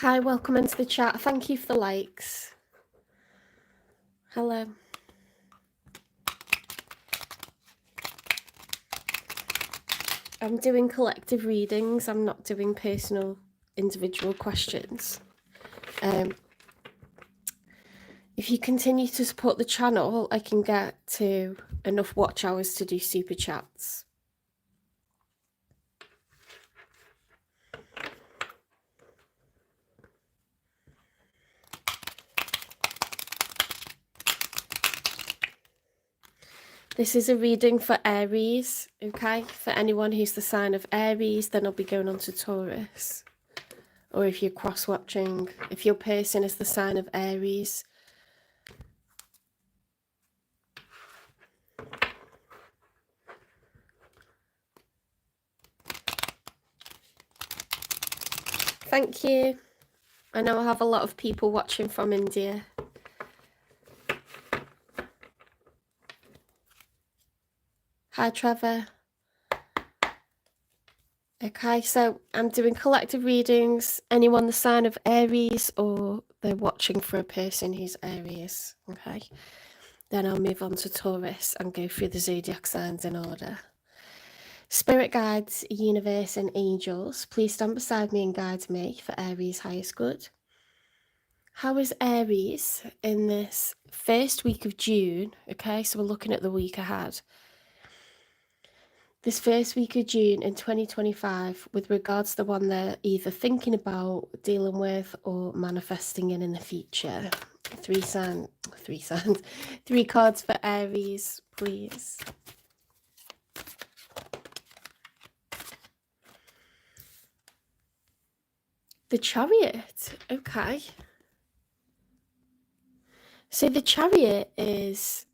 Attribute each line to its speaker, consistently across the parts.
Speaker 1: Hi, welcome into the chat. Thank you for the likes. Hello. I'm doing collective readings. I'm not doing personal individual questions. If you continue to support the channel, I can get to enough watch hours to do super chats. This is a reading for Aries, okay? For anyone who's the sign of Aries, then I'll be going on to Taurus. Or if you're cross-watching, if your person is the sign of Aries. Thank you. I know I have a lot of people watching from India. Hi, Trevor. Okay, so I'm doing collective readings. Anyone the sign of Aries or they're watching for a person who's Aries. Okay, then I'll move on to Taurus and go through the zodiac signs in order. Spirit guides, universe and angels, please stand beside me and guide me for Aries' highest good. How is Aries in this first week of June? Okay, so we're looking at the week ahead. This first week of June in 2025 with regards to the one they're either thinking about, dealing with or manifesting in the future. Three cards for Aries, please. The Chariot, okay. So the Chariot it's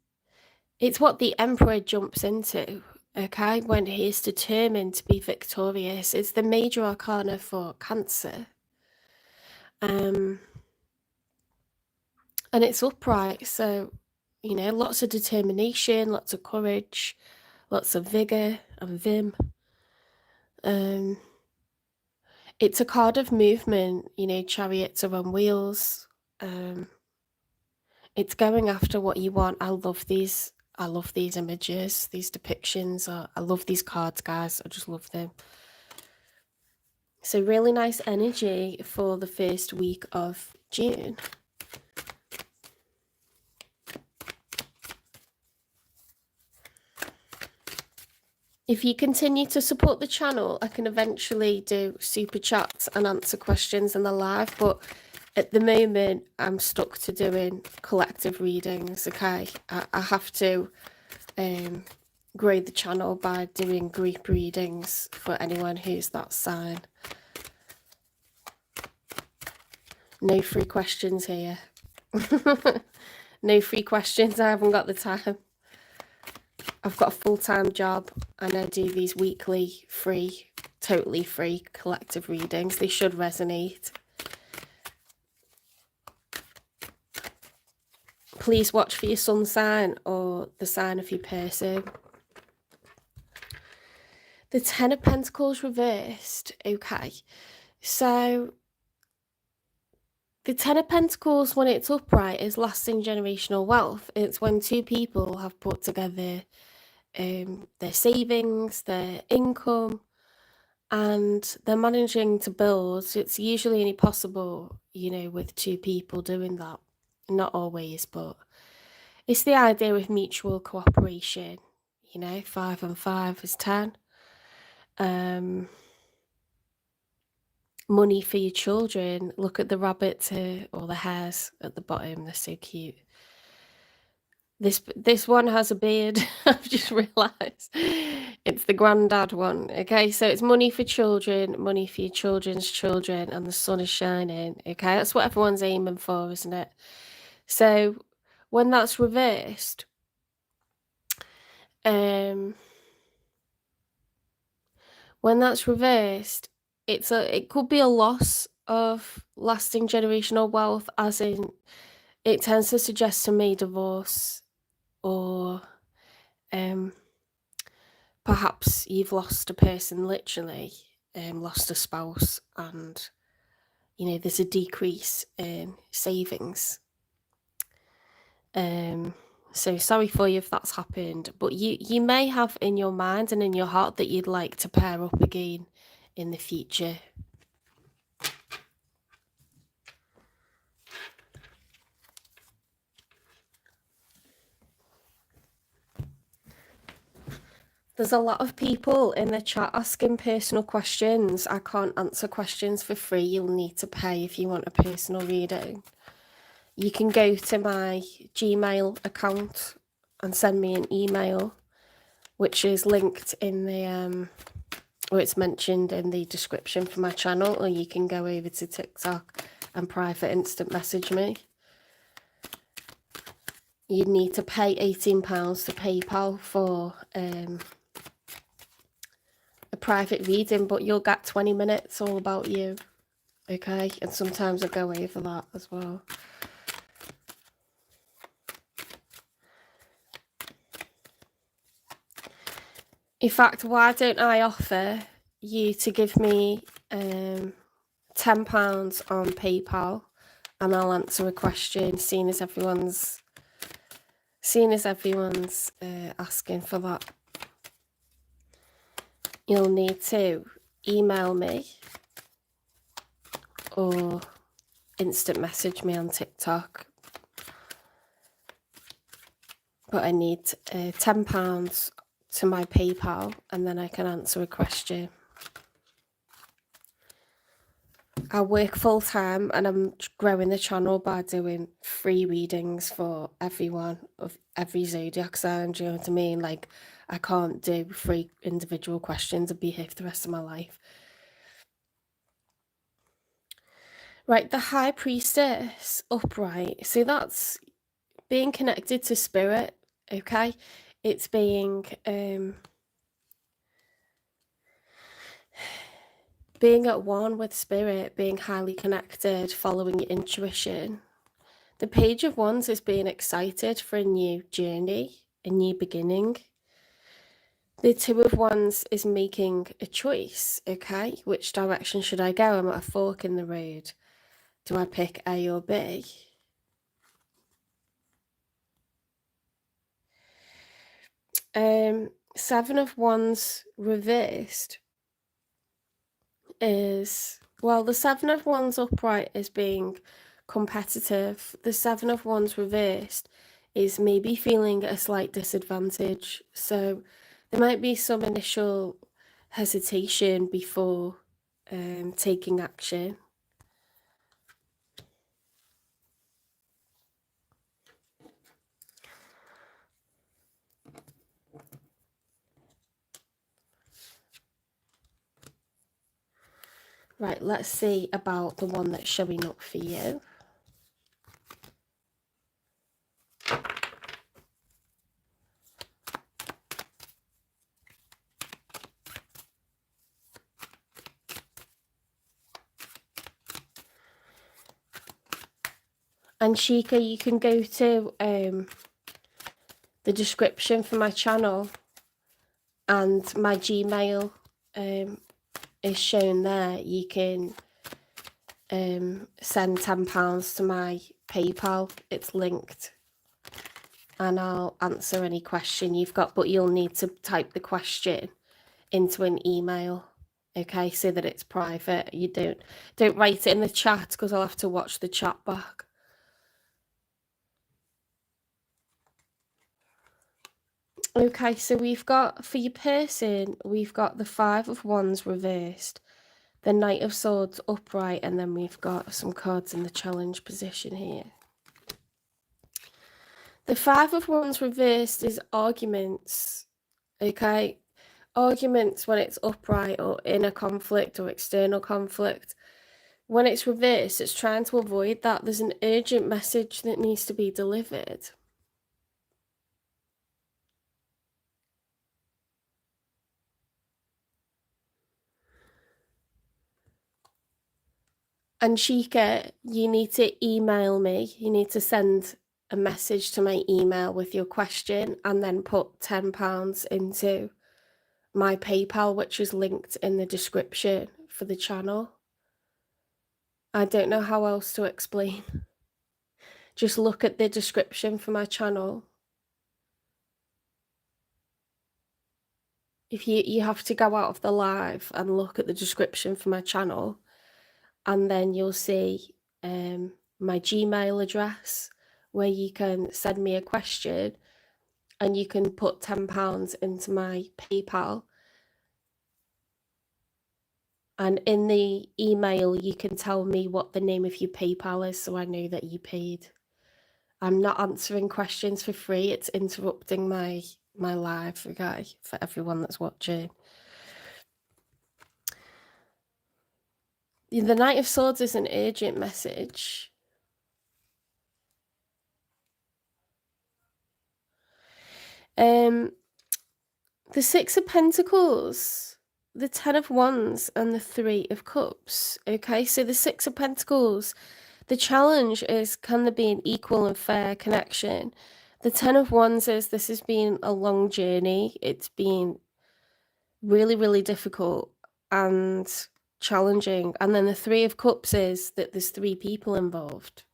Speaker 1: what the Emperor jumps into. Okay, when he is determined to be victorious. It's the major arcana for Cancer. And it's upright, so, you know, lots of determination, lots of courage, lots of vigour and vim. It's a card of movement, you know, chariots are on wheels. It's going after what you want. I love these images, these depictions. I love these cards, guys. I just love them. So really nice energy for the first week of June. If you continue to support the channel, I can eventually do super chats and answer questions in the live, but at the moment I'm stuck to doing collective readings. Okay, I have to grow the channel by doing group readings for anyone who's that sign. No free questions here. No free questions. I haven't got the time. I've got a full-time job and I do these weekly free, totally free collective readings. They should resonate. Please watch for your sun sign or the sign of your person. The Ten of Pentacles reversed. Okay, so the Ten of Pentacles, when it's upright, is lasting generational wealth. It's when two people have put together their savings, their income, and they're managing to build. It's usually only possible, you know, with two people doing that. Not always, but it's the idea of mutual cooperation. You know, 5 and 5 is 10. Money for your children. Look at the rabbits here, or the hares at the bottom. They're so cute. This one has a beard. I've just realised it's the granddad one. Okay, so it's money for children, money for your children's children, and the sun is shining. Okay, that's what everyone's aiming for, isn't it? So when that's reversed, it could be a loss of lasting generational wealth, as in it tends to suggest to me divorce, or perhaps you've lost a person, literally lost a spouse, and you know, there's a decrease in savings. So sorry for you if that's happened, but you may have in your mind and in your heart that you'd like to pair up again in the future. There's a lot of people in the chat asking personal questions. I can't answer questions for free. You'll need to pay if you want a personal reading. You can go to my Gmail account and send me an email, which is linked in the or it's mentioned in the description for my channel, or you can go over to TikTok and private instant message me. You'd need to pay £18 to PayPal for a private reading, but you'll get 20 minutes all about you, okay? And sometimes I go over that as well. In fact, why don't I offer you to give me £10 on PayPal, and I'll answer a question, seeing as everyone's asking for that. You'll need to email me or instant message me on TikTok. But I need £10 to my PayPal, and then I can answer a question. I work full time and I'm growing the channel by doing free readings for everyone of every zodiac sign. Do you know what I mean? Like, I can't do free individual questions and be here for the rest of my life. Right, the High Priestess upright. So that's being connected to spirit, okay? It's being at one with spirit, being highly connected, following your intuition. The Page of Wands is being excited for a new journey, a new beginning. The Two of Wands is making a choice, okay? Which direction should I go? I'm at a fork in the road. Do I pick A or B? Seven of Wands reversed is, well, the Seven of Wands upright is being competitive. The Seven of Wands reversed is maybe feeling a slight disadvantage. So there might be some initial hesitation before taking action. Right, let's see about the one that's showing up for you. And Shika, you can go to the description for my channel, and my Gmail is shown there. You can send £10 to my PayPal. It's linked, and I'll answer any question you've got, but you'll need to type the question into an email, okay, so that it's private. You don't write it in the chat, because I'll have to watch the chat back. Okay, so we've got, for your person, we've got the Five of Wands reversed, the Knight of Swords upright, and then we've got some cards in the challenge position here. The Five of Wands reversed is arguments, okay? Arguments when it's upright, or inner conflict or external conflict. When it's reversed, it's trying to avoid that. There's an urgent message that needs to be delivered. And Shika, you need to email me. You need to send a message to my email with your question, and then put £10 into my PayPal, which is linked in the description for the channel. I don't know how else to explain. Just look at the description for my channel. If you have to go out of the live and look at the description for my channel, and then you'll see my Gmail address where you can send me a question, and you can put £10 into my PayPal. And in the email, you can tell me what the name of your PayPal is so I know that you paid. I'm not answering questions for free. It's interrupting my live, okay, for everyone that's watching. The Knight of Swords is an urgent message. The Six of Pentacles, the Ten of Wands, and the Three of Cups. Okay, so the Six of Pentacles, the challenge is, can there be an equal and fair connection? The Ten of Wands is, this has been a long journey. It's been really, really difficult and challenging. And then the Three of Cups is that there's three people involved.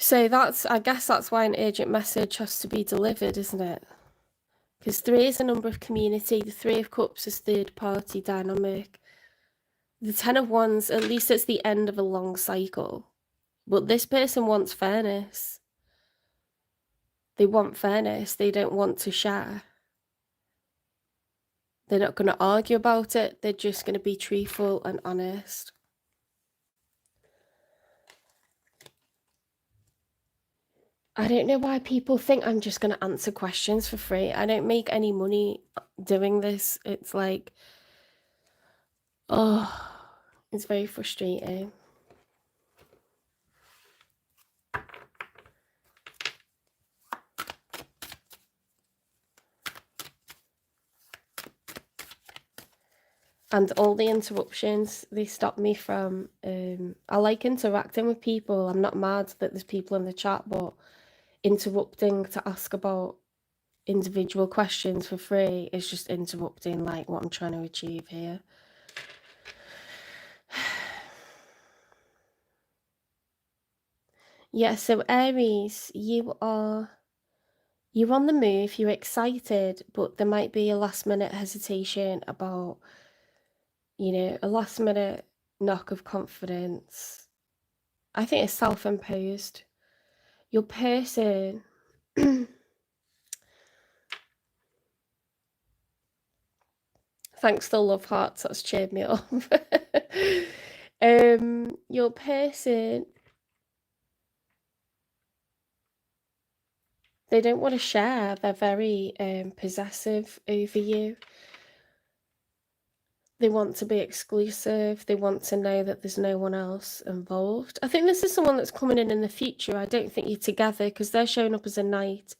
Speaker 1: So I guess that's why an urgent message has to be delivered, isn't it? Because 3 is a number of community. The Three of Cups is third party dynamic. The Ten of Wands, at least it's the end of a long cycle. But this person wants fairness. They want fairness. They don't want to share. They're not going to argue about it. They're just going to be truthful and honest. I don't know why people think I'm just going to answer questions for free. I don't make any money doing this. It's like, oh, it's very frustrating. And all the interruptions, they stop me from, I like interacting with people. I'm not mad that there's people in the chat, but interrupting to ask about individual questions for free is just interrupting like what I'm trying to achieve here. Yeah, so Aries, you're on the move, you're excited, but there might be a last minute hesitation about, you know, a last minute knock of confidence. I think it's self-imposed. Your person thanks to love hearts, that's cheered me up. Your person, they don't want to share. They're very possessive over you. They want to be exclusive. They want to know that there's no one else involved. I think this is someone that's coming in the future. I don't think you're together because they're showing up as a knight.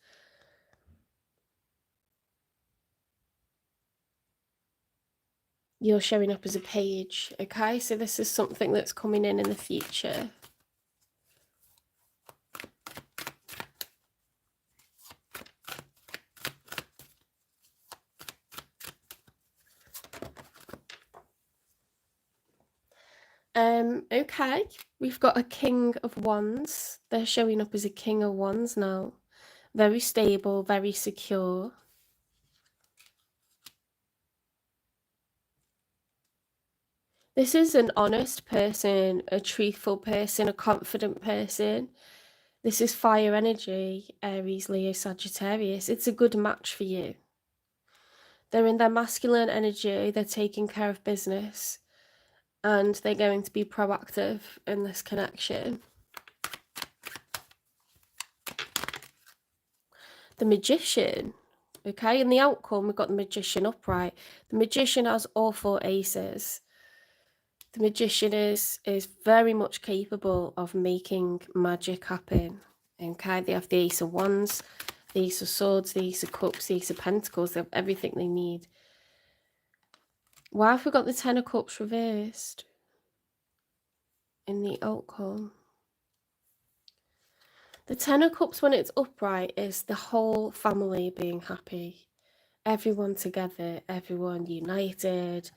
Speaker 1: You're showing up as a page, okay? So this is something that's coming in the future. Okay, we've got a King of Wands. They're showing up as a King of Wands now. Very stable, very secure. This is an honest person, a truthful person, a confident person. This is fire energy, Aries, Leo, Sagittarius. It's a good match for you. They're in their masculine energy. They're taking care of business. And they're going to be proactive in this connection. The Magician. Okay, in the outcome, we've got the Magician upright. The Magician has all 4 aces. The Magician is very much capable of making magic happen. Okay, they have the Ace of Wands, the Ace of Swords, the Ace of Cups, the Ace of Pentacles. They have everything they need. Why have we got the Ten of Cups reversed in the outcome? The Ten of Cups, when it's upright, is the whole family being happy. Everyone together, everyone united.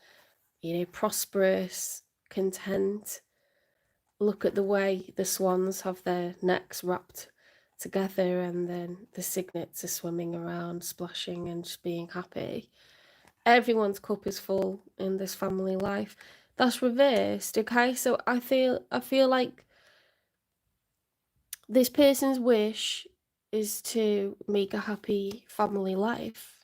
Speaker 1: prosperous, content. Look at the way the swans have their necks wrapped together and then the cygnets are swimming around, splashing and just being happy. Everyone's cup is full in this family life. That's reversed, okay? So I feel like this person's wish is to make a happy family life.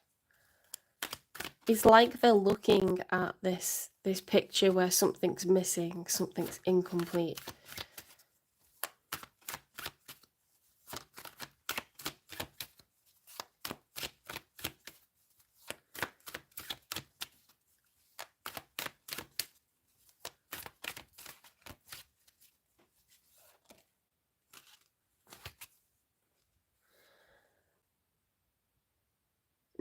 Speaker 1: It's like they're looking at this picture where something's missing, something's incomplete.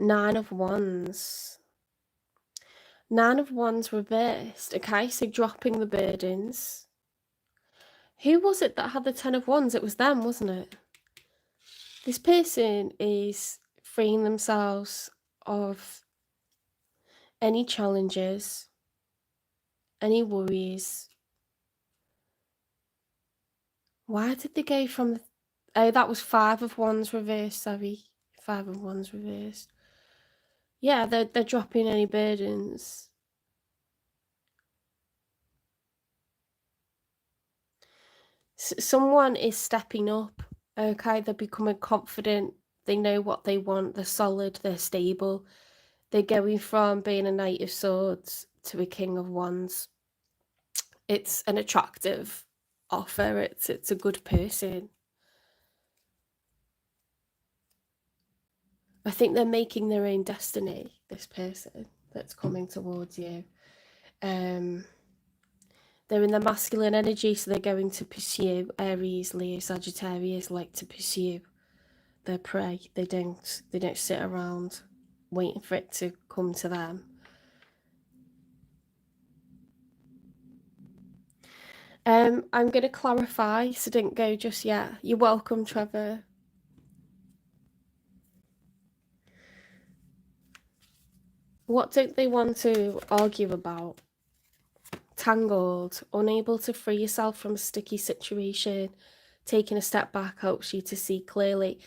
Speaker 1: Nine of Wands. Nine of Wands reversed. Okay, so dropping the burdens. Who was it that had the Ten of Wands? It was them, wasn't it? This person is freeing themselves of any challenges, any worries. Why did they go from the... Oh, that was Five of Wands reversed, sorry. Five of Wands reversed. Yeah, they're dropping any burdens. Someone is stepping up, okay? They're becoming confident. They know what they want. They're solid. They're stable. They're going from being a Knight of Swords to a King of Wands. It's an attractive offer. It's a good person. I think they're making their own destiny, this person that's coming towards you. They're in the masculine energy, so they're going to pursue. Aries, Leo, Sagittarius like to pursue their prey. They don't sit around waiting for it to come to them. I'm going to clarify, so don't go just yet. You're welcome, Trevor. What don't they want to argue about? Tangled, unable to free yourself from a sticky situation. Taking a step back helps you to see clearly.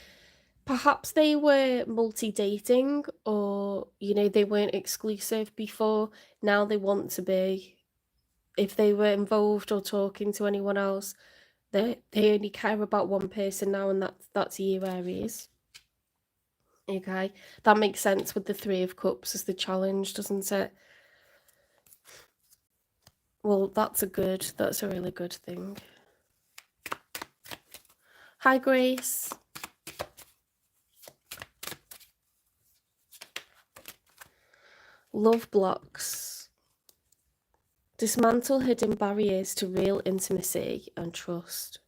Speaker 1: Perhaps they were multi-dating, or, they weren't exclusive before. Now they want to be. If they were involved or talking to anyone else, they only care about one person now, and that's you, Aries. Okay, that makes sense with the Three of Cups as the challenge, doesn't it? Well, that's a really good thing. Hi, Grace. Love blocks. Dismantle hidden barriers to real intimacy and trust.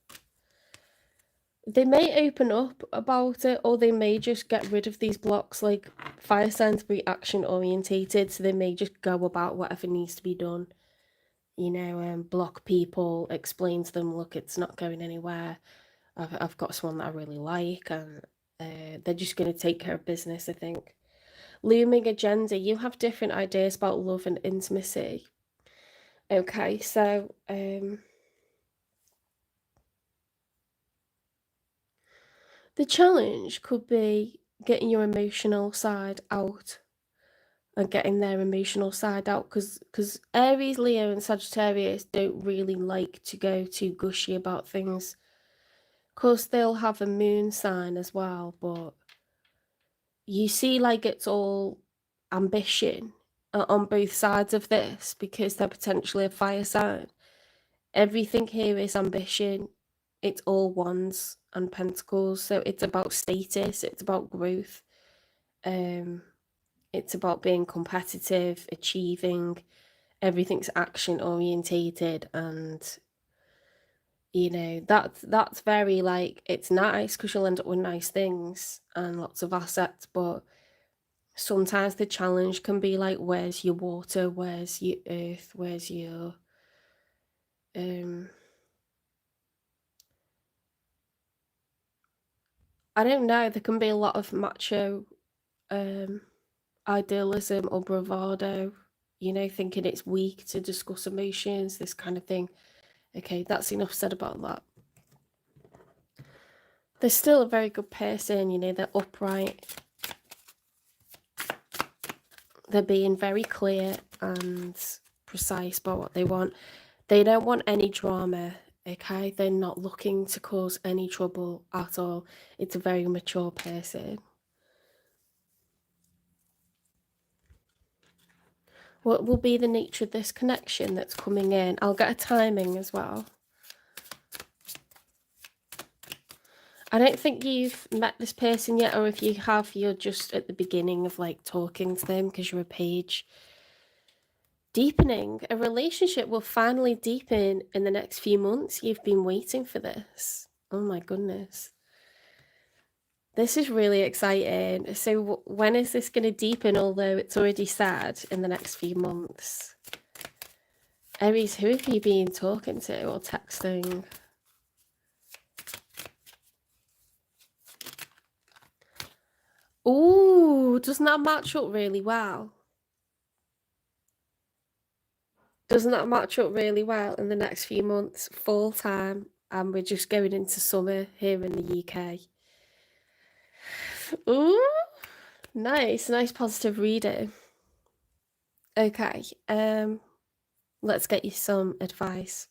Speaker 1: They may open up about it, or they may just get rid of these blocks. Like, fire signs very action orientated, so they may just go about whatever needs to be done. Block people, explain to them, look, it's not going anywhere. I've got someone that I really like, and they're just going to take care of business, I think. Looming agenda. You have different ideas about love and intimacy. Okay, so the challenge could be getting your emotional side out and getting their emotional side out, because Aries, Leo and Sagittarius don't really like to go too gushy about things. Of course, they'll have a moon sign as well, but you see, like, it's all ambition on both sides of this, because they're potentially a fire sign. Everything here is ambition. It's all wands and pentacles, so it's about status, it's about growth, it's about being competitive, achieving. Everything's action orientated, and that's very, like, it's nice because you'll end up with nice things and lots of assets, but sometimes the challenge can be like, where's your water, where's your earth, where's your I don't know, there can be a lot of macho idealism or bravado, you know, thinking it's weak to discuss emotions, this kind of thing. Okay, that's enough said about that. They're still a very good person, you know, they're upright. They're being very clear and precise about what they want. They don't want any drama, okay? They're not looking to cause any trouble at all. It's a very mature person. What will be the nature of this connection that's coming in? I'll get a timing as well. I don't think you've met this person yet, or if you have, you're just at the beginning of like talking to them because you're a page. Deepening. A relationship will finally deepen in the next few months. You've been waiting for this. Oh my goodness. This is really exciting. So when is this going to deepen, although it's already said in the next few months? Aries, who have you been talking to or texting? Ooh, doesn't that match up really well? Doesn't that match up really well in the next few months? Fall time, and we're just going into summer here in the UK. Ooh, nice positive reading. Okay, let's get you some advice.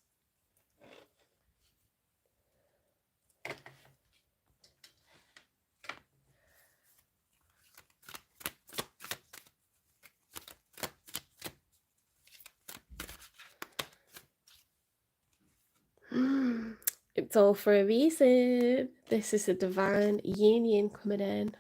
Speaker 1: It's all for a reason. This is a divine union coming in.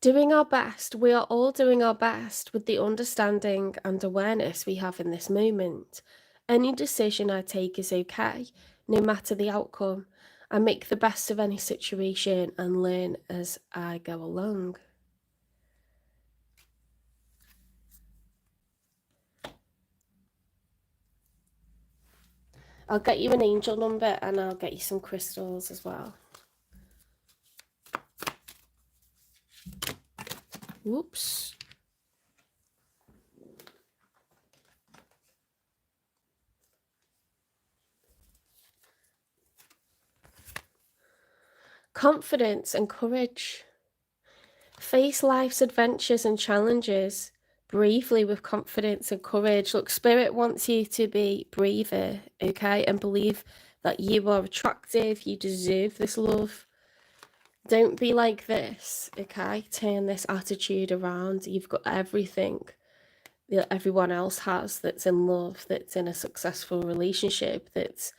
Speaker 1: Doing our best. We are all doing our best with the understanding and awareness we have in this moment. Any decision I take is okay, no matter the outcome. I make the best of any situation and learn as I go along. I'll get you an angel number and I'll get you some crystals as well. Whoops. Confidence and courage. Face life's adventures and challenges bravely with confidence and courage. Look, Spirit wants you to be braver, okay? And believe that you are attractive, you deserve this love. Don't be like this, okay? Turn this attitude around. You've got everything that everyone else has that's in love, that's in a successful relationship, that's,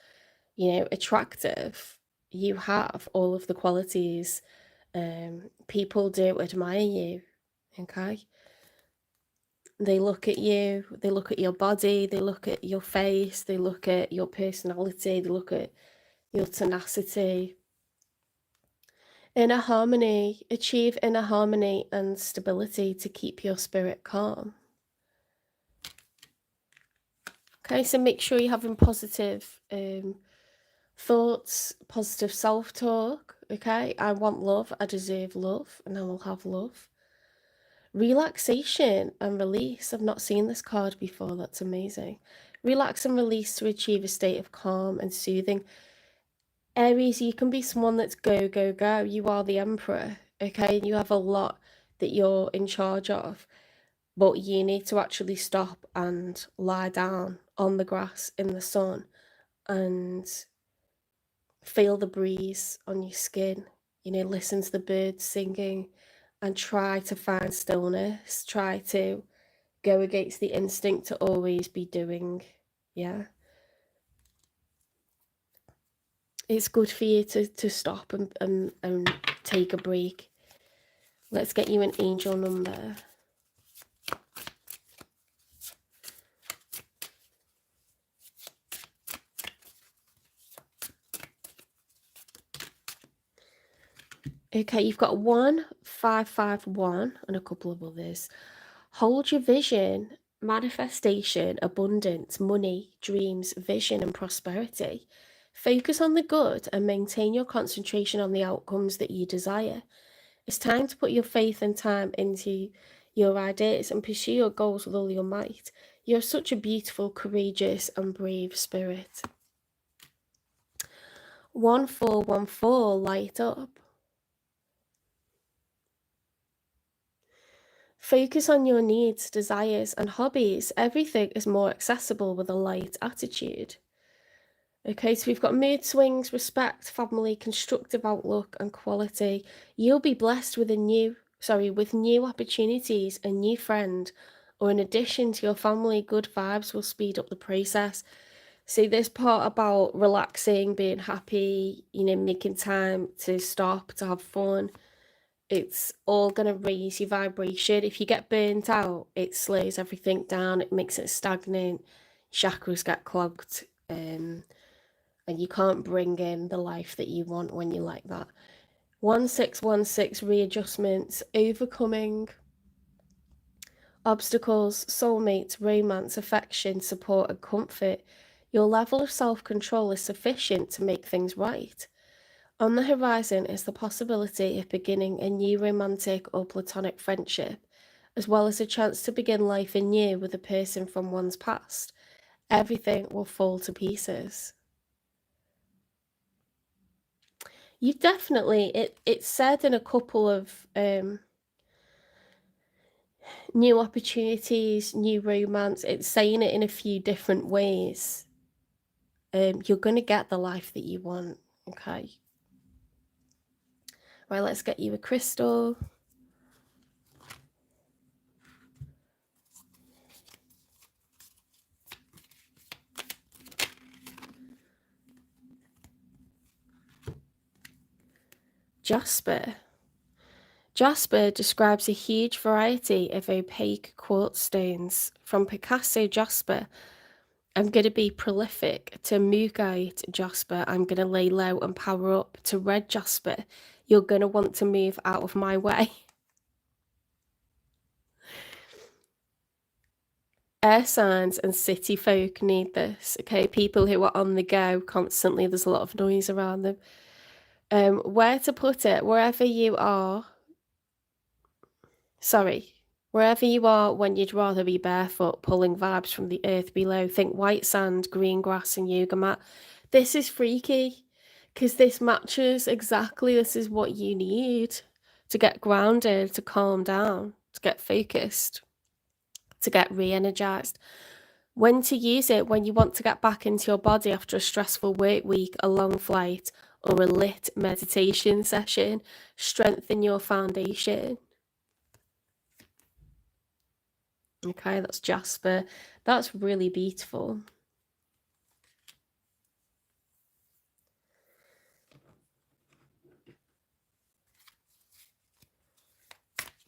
Speaker 1: you know, attractive. You have all of the qualities. People do admire you, okay? They look at you, they look at your body, they look at your face, they look at your personality, they look at your tenacity. Inner harmony. Achieve inner harmony and stability to keep your spirit calm. Okay, so make sure you're having positive thoughts, positive self-talk, okay? I want love, I deserve love, and I will have love. Relaxation and release. I've not seen this card before, that's amazing. Relax and release to achieve a state of calm and soothing. Aries, you can be someone that's go, go, go. You are the emperor, okay? You have a lot that you're in charge of, but you need to actually stop and lie down on the grass in the sun and feel the breeze on your skin, you know, listen to the birds singing and try to find stillness, try to go against the instinct to always be doing, yeah. It's good for you to stop and take a break. Let's get you an angel number. Okay, you've got 1551 and a couple of others. Hold your vision, manifestation, abundance, money, dreams, vision, and prosperity. Focus on the good and maintain your concentration on the outcomes that you desire. It's time to put your faith and time into your ideas and pursue your goals with all your might. You're such a beautiful, courageous, and brave spirit. 1414, light up. Focus on your needs, desires, and hobbies. Everything is more accessible with a light attitude. Okay, so we've got mood swings, respect, family, constructive outlook, and quality. You'll be blessed with new opportunities, a new friend, or in addition to your family, good vibes will speed up the process. See, this part about relaxing, being happy, making time to stop, to have fun, it's all going to raise your vibration. If you get burnt out, it slows everything down, it makes it stagnant, chakras get clogged, and you can't bring in the life that you want when you're like that. 1616, readjustments, overcoming obstacles, soulmates, romance, affection, support, and comfort. Your level of self-control is sufficient to make things right. On the horizon is the possibility of beginning a new romantic or platonic friendship, as well as a chance to begin life anew with a person from one's past. Everything will fall to pieces. You've definitely, it's said in a couple of new opportunities, new romance, it's saying it in a few different ways. You're going to get the life that you want, okay? Right, let's get you a crystal. Jasper. Jasper describes a huge variety of opaque quartz stones, from Picasso jasper, I'm going to be prolific, to Moogite jasper, I'm going to lay low and power up, to red jasper, you're going to want to move out of my way. Air signs and city folk need this, okay? People who are on the go constantly, there's a lot of noise around them. Where to put it? Wherever you are when you'd rather be barefoot, pulling vibes from the earth below. Think white sand, green grass, and yoga mat. This is freaky, because this matches exactly, this is what you need to get grounded, to calm down, to get focused, to get re-energized. When to use it: when you want to get back into your body after a stressful work week, a long flight, or a lit meditation session. Strengthen your foundation. Okay, that's jasper. That's really beautiful.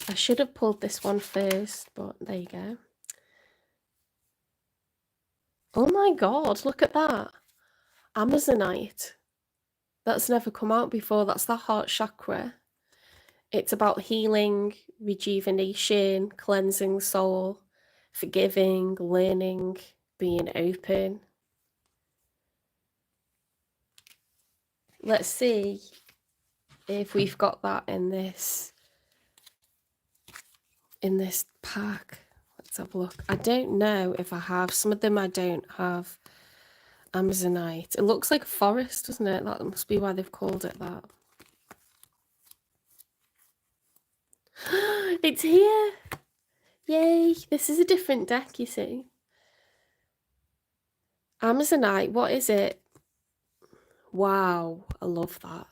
Speaker 1: I should have pulled this one first, but there you go. Oh my god, look at that. Amazonite. That's never come out before. That's the heart chakra. It's about healing, rejuvenation, cleansing the soul, forgiving, learning, being open. Let's see if we've got that in this pack. Let's have a look. I don't know if I have. Some of them I don't have. Amazonite. It looks like a forest, doesn't it? That must be why they've called it that. It's here! Yay! This is a different deck, you see. Amazonite, what is it? Wow, I love that.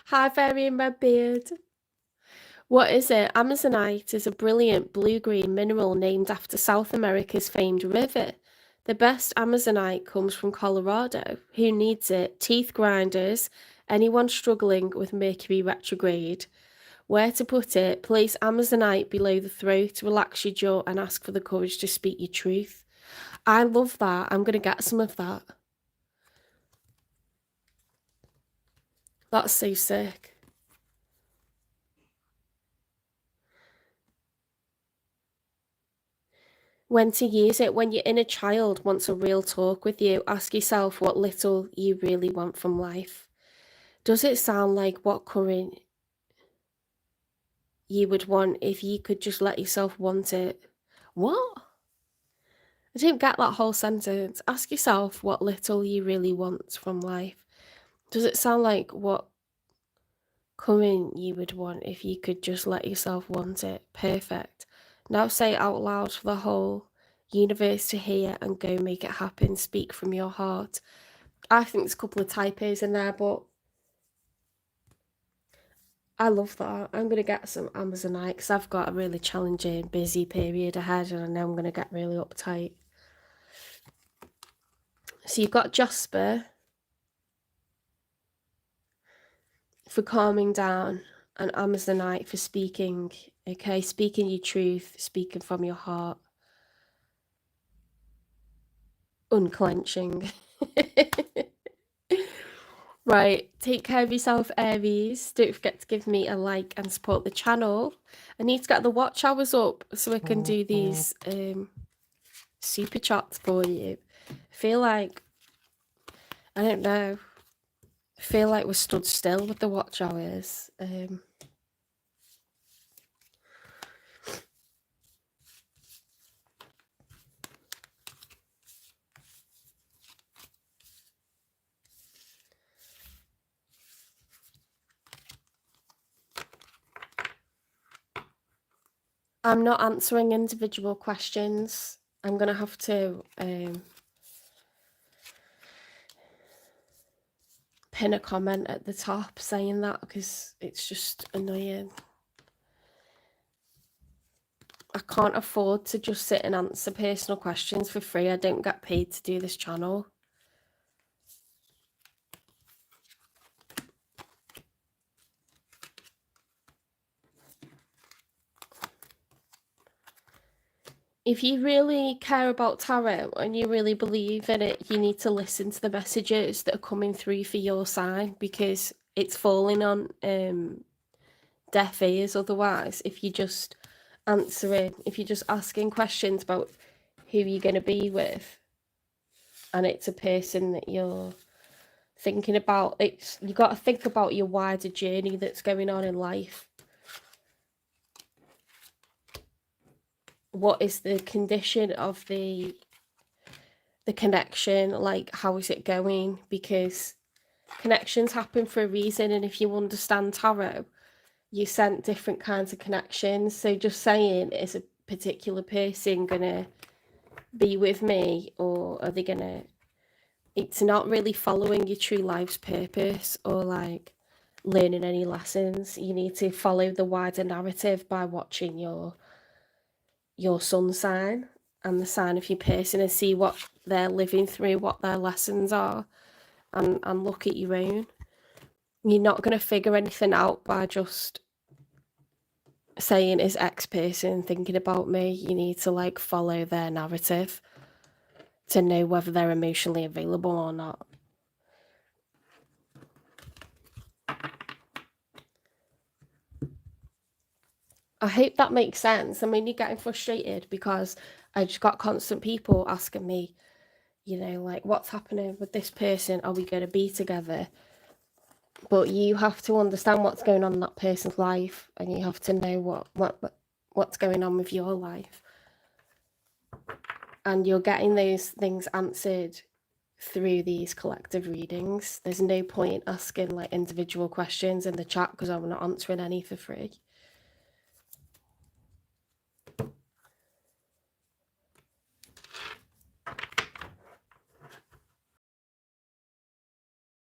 Speaker 1: Hi, Fairy in Redbeard. What is it? Amazonite is a brilliant blue-green mineral named after South America's famed river. The best Amazonite comes from Colorado. Who needs it? Teeth grinders, anyone struggling with Mercury retrograde. Where to put it? Place Amazonite below the throat, relax your jaw, and ask for the courage to speak your truth. I love that. I'm going to get some of that. That's so sick. When to use it. When your inner child wants a real talk with you, ask yourself what little you really want from life. Does it sound like what current you would want if you could just let yourself want it? What? I didn't get that whole sentence. Ask yourself what little you really want from life. Does it sound like what current you would want if you could just let yourself want it? Perfect. Now say it out loud for the whole universe to hear and go make it happen. Speak from your heart. I think there's a couple of typos in there, but I love that. I'm going to get some Amazonite because I've got a really challenging, busy period ahead and I know I'm going to get really uptight. So you've got Jasper for calming down and Amazonite for speaking, okay? Speaking your truth, speaking from your heart. Unclenching. Right, take care of yourself, Aries. Don't forget to give me a like and support the channel. I need to get the watch hours up so I can do these super chats for you. I feel like, I don't know, I feel like we're stood still with the watch hours. I'm not answering individual questions. I'm going to have to pin a comment at the top saying that because it's just annoying. I can't afford to just sit and answer personal questions for free. I don't get paid to do this channel. If you really care about tarot and you really believe in it, you need to listen to the messages that are coming through for your sign because it's falling on deaf ears otherwise. If you just if you're just asking questions about who you're going to be with and it's a person that you're thinking about, you got to think about your wider journey that's going on in life. What is the condition of the connection? Like, how is it going? Because connections happen for a reason, and if you understand tarot, you sent different kinds of connections. So just saying, is a particular person gonna be with me, or are they gonna, it's not really following your true life's purpose or like learning any lessons. You need to follow the wider narrative by watching your sun sign and the sign of your person and see what they're living through, what their lessons are, and look at your own. You're not going to figure anything out by just saying, is X person thinking about me? You need to like follow their narrative to know whether they're emotionally available or not. I hope that makes sense. I mean, you're getting frustrated because I just got constant people asking me, you know, like, what's happening with this person? Are we going to be together? But you have to understand what's going on in that person's life, and you have to know what's going on with your life. And you're getting those things answered through these collective readings. There's no point asking like individual questions in the chat because I'm not answering any for free.